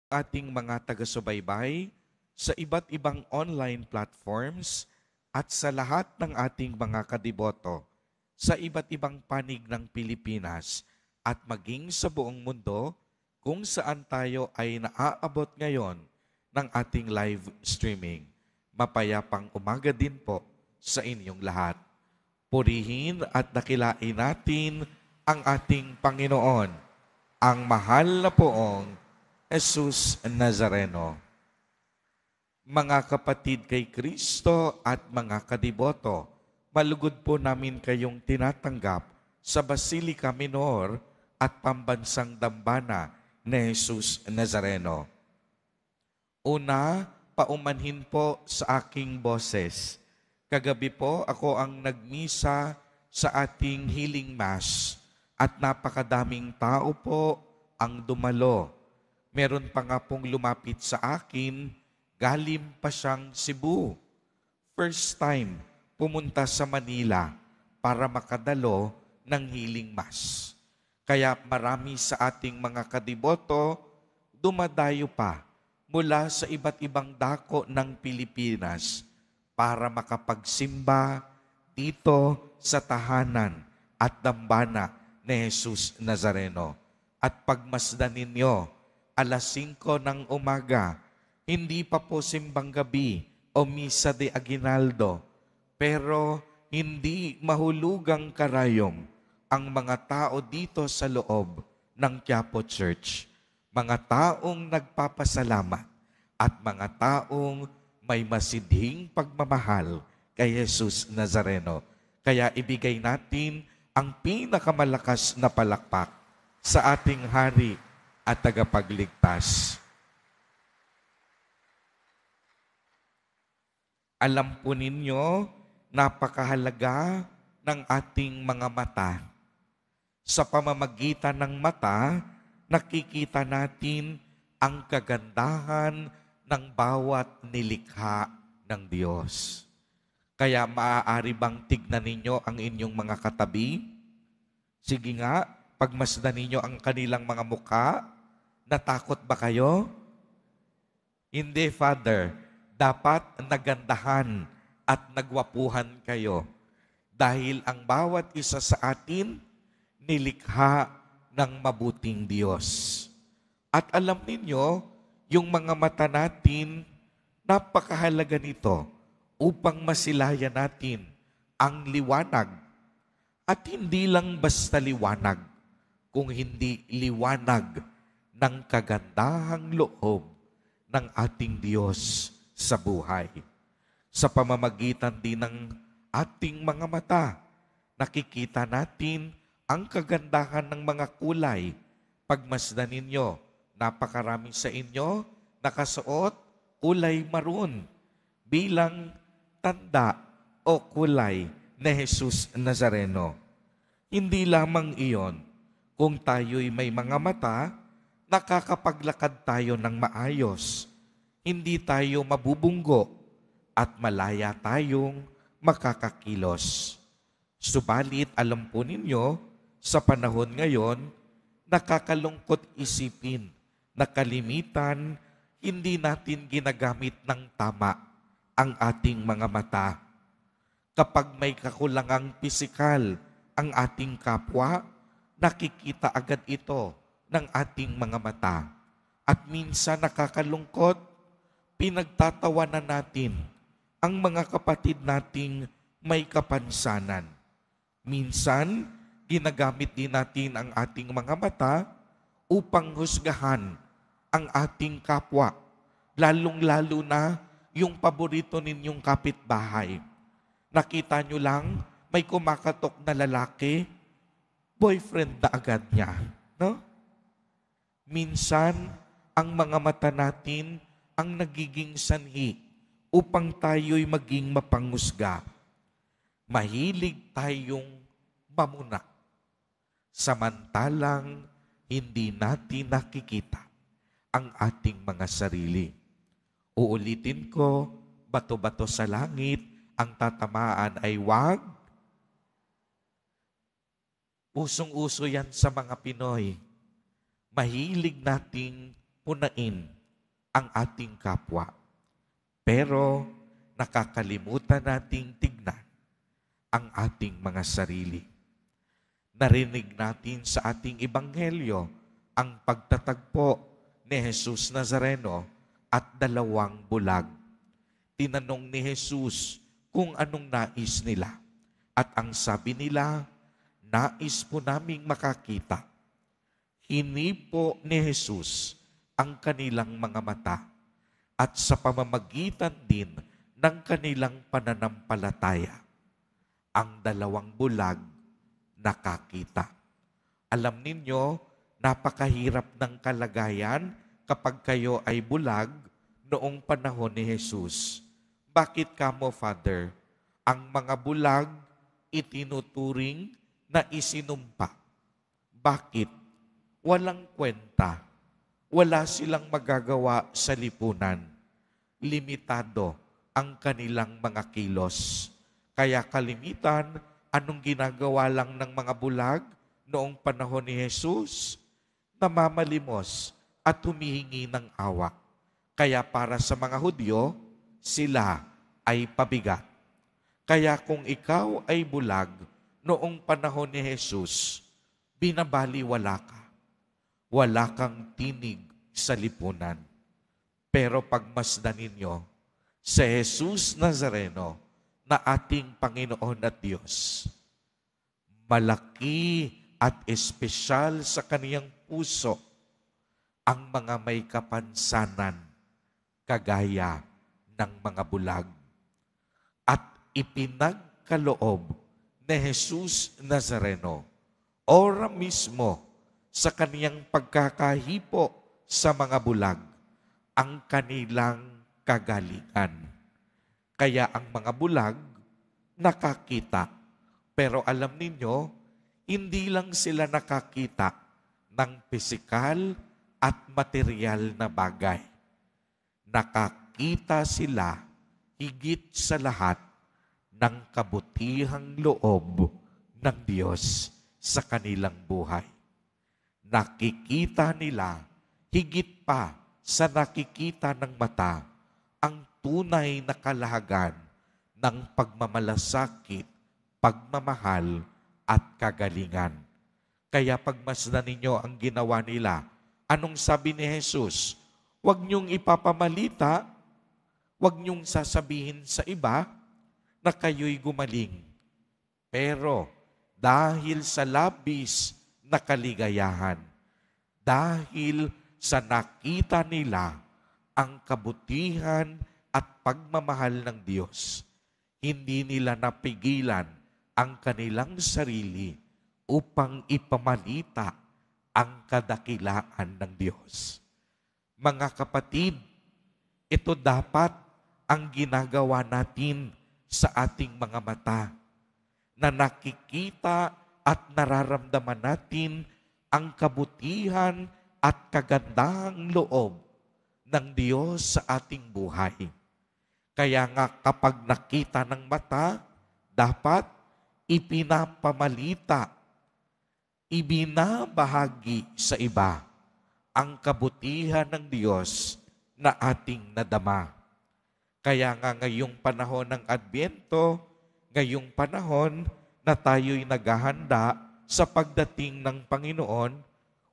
Ating mga taga-subaybay sa iba't ibang online platforms at sa lahat ng ating mga kadiboto sa iba't ibang panig ng Pilipinas at maging sa buong mundo kung saan tayo ay naaabot ngayon ng ating live streaming. Mapayapang umaga din po sa inyong lahat. Purihin at dakilain natin ang ating Panginoon, ang mahal na poong Jesus Nazareno. Mga kapatid kay Kristo at mga kadiboto, malugod po namin kayong tinatanggap sa Basilica Minor at Pambansang Dambana ni Jesus Nazareno. Una, paumanhin po sa aking boses. Kagabi po ako ang nagmisa sa ating healing mass at napakadaming tao po ang dumalo. Meron pa nga pong lumapit sa akin, galing pa siyang Cebu. First time pumunta sa Manila para makadalo ng healing mass. Kaya marami sa ating mga kadiboto dumadayo pa mula sa iba't ibang dako ng Pilipinas para makapagsimba dito sa tahanan at dambana ni Jesus Nazareno. At pagmasdan ninyo, alas 5 ng umaga, hindi pa po simbang gabi o misa de aguinaldo, pero hindi mahulugang karayom ang mga tao dito sa loob ng Quiapo Church. Mga taong nagpapasalamat at mga taong may masidhing pagmamahal kay Jesus Nazareno. Kaya ibigay natin ang pinakamalakas na palakpak sa ating Hari at tagapagligtas. Alam po ninyo, napakahalaga ng ating mga mata. Sa pamamagitan ng mata, nakikita natin ang kagandahan ng bawat nilikha ng Diyos. Kaya maaari bang tignan ninyo ang inyong mga katabi? Sige nga, pagmasdan ninyo ang kanilang mga mukha. Natakot ba kayo? Hindi, Father. Dapat nagandahan at nagwapuhan kayo. Dahil ang bawat isa sa atin, nilikha ng mabuting Diyos. At alam ninyo, yung mga mata natin, napakahalaga nito upang masilayan natin ang liwanag. At hindi lang basta liwanag, kung hindi liwanag ng kagandahang loob ng ating Diyos sa buhay. Sa pamamagitan din ng ating mga mata, nakikita natin ang kagandahan ng mga kulay. Pagmasdan ninyo, napakarami sa inyo nakasuot kulay maroon bilang tanda o kulay ni Jesus Nazareno. Hindi lamang iyon, kung tayo'y may mga mata, nakakapaglakad tayo ng maayos. Hindi tayo mabubunggo at malaya tayong makakakilos. Subalit alam po ninyo, sa panahon ngayon, nakakalungkot isipin na kalimitan hindi natin ginagamit ng tama ang ating mga mata. Kapag may kakulangang pisikal ang ating kapwa, nakikita agad ito ng ating mga mata. At minsan nakakalungkot, pinagtatawanan natin ang mga kapatid nating may kapansanan. Minsan, ginagamit din natin ang ating mga mata upang husgahan ang ating kapwa, lalong-lalo na yung paborito ninyong kapitbahay. Nakita nyo lang, may kumakatok na lalaki, boyfriend na agad niya. No? Minsan, ang mga mata natin ang nagiging sanhi upang tayo'y maging mapanghusga. Mahilig tayong mamuna, samantalang hindi natin nakikita ang ating mga sarili. Uulitin ko, bato-bato sa langit, ang tatamaan ay wag. Usong-uso yan sa mga Pinoy. Mahilig nating punain ang ating kapwa. Pero nakakalimutan nating tignan ang ating mga sarili. Narinig natin sa ating ebanghelyo ang pagtatagpo ni Jesus Nazareno at 2 bulag. Tinanong ni Jesus kung anong nais nila. At ang sabi nila, nais po naming makakita. Hinipo ni Jesus ang kanilang mga mata at sa pamamagitan din ng kanilang pananampalataya, ang 2 bulag nakakita. Alam ninyo, napakahirap ng kalagayan kapag kayo ay bulag noong panahon ni Jesus. Bakit kamo, Father? Ang mga bulag itinuturing na isinumpa. Bakit? Walang kwenta. Wala silang magagawa sa lipunan. Limitado ang kanilang mga kilos. Kaya kalimitan, anong ginagawa lang ng mga bulag noong panahon ni Jesus? Namamalimos at humihingi ng awa. Kaya para sa mga Hudyo, sila ay pabigat. Kaya kung ikaw ay bulag noong panahon ni Jesus, binabaliwala ka. Wala kang tinig sa lipunan. Pero pagmasdan ninyo sa Jesus Nazareno na ating Panginoon at Diyos, malaki at espesyal sa kaniyang puso ang mga may kapansanan kagaya ng mga bulag. At ipinagkaloob ni Jesus Nazareno, ora mismo sa kaniyang pagkakahipo sa mga bulag, ang kanilang kagalingan. Kaya ang mga bulag nakakita. Pero alam ninyo, hindi lang sila nakakita ng pisikal at material na bagay. Nakakita sila higit sa lahat ng kabutihang loob ng Diyos sa kanilang buhay. Nakikita nila higit pa sa nakikita ng mata ang tunay na kalahagan ng pagmamalasakit, pagmamahal at kagalingan. Kaya pagmasdan ninyo ang ginawa nila, anong sabi ni Jesus? Huwag niyong ipapamalita, huwag niyong sasabihin sa iba na kayo'y gumaling. Pero dahil sa labis na kaligayahan, dahil sa nakita nila ang kabutihan at pagmamahal ng Diyos, hindi nila napigilan ang kanilang sarili upang ipamalita ang kadakilaan ng Diyos. Mga kapatid, ito dapat ang ginagawa natin sa ating mga mata, na nakikita at nararamdaman natin ang kabutihan at kagandahang loob ng Diyos sa ating buhay. Kaya nga kapag nakita ng mata, dapat ipinapamalita, ibinabahagi sa iba ang kabutihan ng Diyos na ating nadama. Kaya nga ngayong panahon ng Adbyento, ngayong panahon na tayo'y naghahanda sa pagdating ng Panginoon,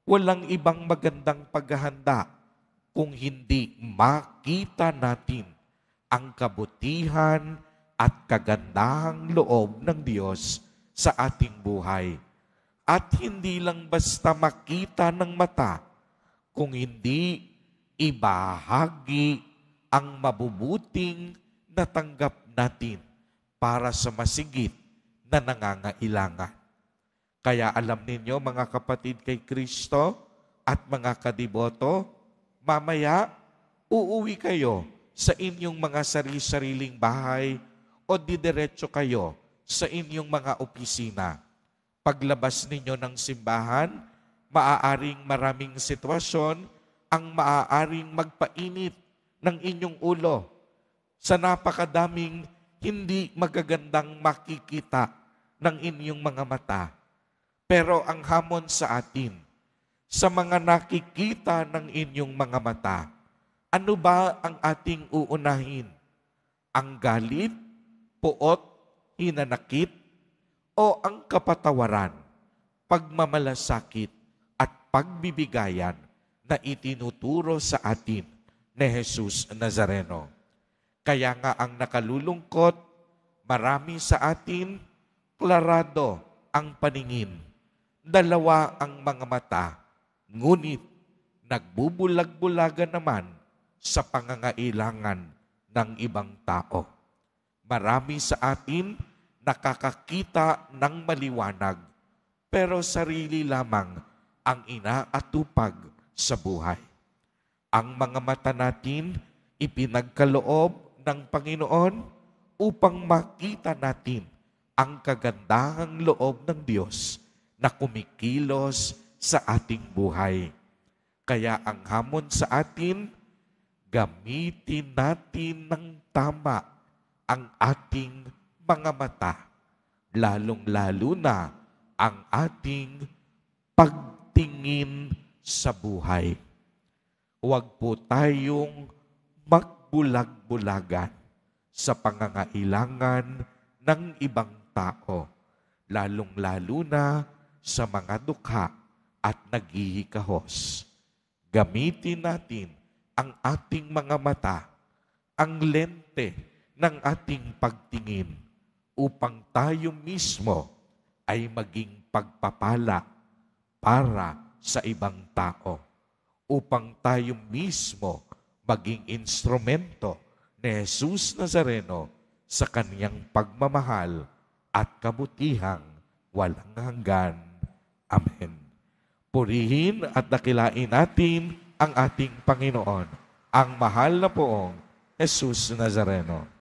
walang ibang magandang paghahanda kung hindi makita natin ang kabutihan at kagandahang loob ng Diyos sa ating buhay. At hindi lang basta makita ng mata, kung hindi ibahagi ang mabubuting natanggap natin para sa masigit na nangangailangan. Kaya alam ninyo mga kapatid kay Kristo at mga kadiboto, mamaya uuwi kayo sa inyong mga sariling bahay o didiretso kayo sa inyong mga opisina. Paglabas ninyo ng simbahan, maaaring maraming sitwasyon ang maaaring magpainit ng inyong ulo sa napakadaming hindi magagandang makikita ng inyong mga mata. Pero ang hamon sa atin, sa mga nakikita ng inyong mga mata, Ano ba ang ating uunahin? Ang galit, puot, hinanakit, o ang kapatawaran, pagmamalasakit, at pagbibigayan na itinuturo sa atin ni Jesus Nazareno? Kaya nga ang nakalulungkot, marami sa atin, klarado ang paningin, dalawa ang mga mata, ngunit nagbubulag-bulagan naman sa pangangailangan ng ibang tao. Marami sa atin nakakakita ng maliwanag, pero sarili lamang ang inaatupag sa buhay. Ang mga mata natin ipinagkaloob ng Panginoon upang makita natin ang kagandahang loob ng Diyos na kumikilos sa ating buhay. Kaya ang hamon sa atin, gamitin natin ng tama ang ating mga mata, lalong-lalo na ang ating pagtingin sa buhay. Huwag po tayong magbulag-bulagan sa pangangailangan ng ibang tao, lalong-lalo na sa mga dukha at naghihikahos. Gamitin natin ang ating mga mata, ang lente ng ating pagtingin, upang tayo mismo ay maging pagpapala para sa ibang tao, upang tayo mismo maging instrumento ni Jesus Nazareno sa kaniyang pagmamahal at kabutihang walang hanggan. Amen. Purihin at dakilain natin ang ating Panginoon, ang mahal na poong Jesus Nazareno.